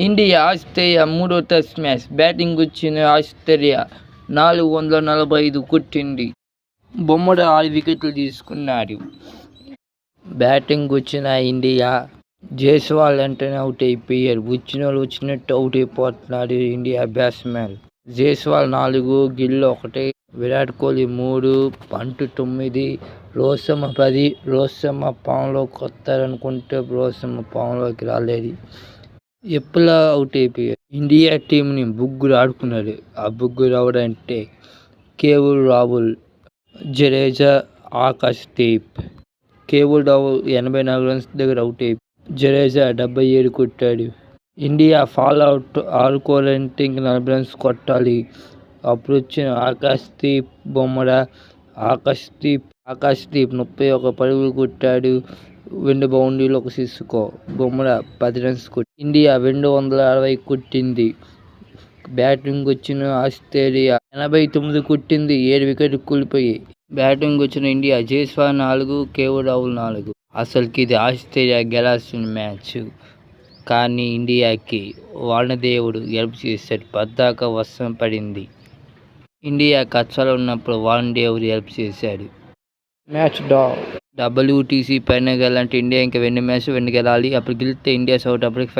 India Australia మూడో test match. Batting వచ్చిన Australia 445 కొట్టింది. బుమ్రా 6 వికెట్లు తీసుకున్నాడు. బ్యాటింగ్ వచ్చిన ఇండియా జైస్వాల్ వెంటనే అవుట్ అయిపోయారు. వచ్చినట్టు అవుట్ అయిపోతున్నాడు ఇండియా బ్యాట్స్మెన్. జైస్వాల్ 4, గిల్ 1, విరాట్ కోహ్లీ 3, పంట్ 9, రోహిత్ శర్మ 10. రోహిత్ శర్మ ఫామ్లోకి వస్తారనుకుంటే రోహిత్ శర్మ ఫామ్లోకి రాలేదు. ఎప్పులా అవుట్ అయిపోయారు. ఇండియా టీంని ముగ్గురు ఆడుకున్నారు. ఆ ముగ్గురు ఎవరంటే KL Rahul, Jadeja, Akash Deep. KL Rahul 84 runs దగ్గర అవుట్ అయిపోయాడు. జడేజా 77 కొట్టాడు. ఇండియా ఫాల్ అవుట్ ఆడుకోవాలంటే ఇంక 40 రన్స్ కొట్టాలి. అప్పుడు వచ్చిన ఆకాష్ దీప్, బుమ్రా. ఆకాష్ దీప్ 31 పరుగులు కొట్టాడు. 2 బౌండరీలు, 1 సిక్స్కో. బుమ్రా 10 రన్స్ కొట్టి ఇండియా 260 కొట్టింది. బ్యాటింగ్ వచ్చిన ఆస్ట్రేలియా 89 కొట్టింది. 7 వికెట్లు కూలిపోయాయి. బ్యాటింగ్ వచ్చిన ఇండియా జైస్వాల్ 4, కేఎల్ రాహుల్ 4. అసలుకి ఇది ఆస్ట్రేలియా గెలాల్సిన మ్యాచ్. కానీ ఇండియాకి వానదేవుడు హెల్ప్ చేశాడు. పద్దాక వర్షం పడింది. ఇండియా కష్టాలు ఉన్నప్పుడు వానదేవుడు హెల్ప్ చేశాడు. మ్యాచ్ WTC పైన గెలాలంటే ఇండియా ఇంకా 2 మ్యాచ్ గెలాలి. అప్పుడు గెలిస్తే ఇండియా సౌత్ ఆఫ్రికా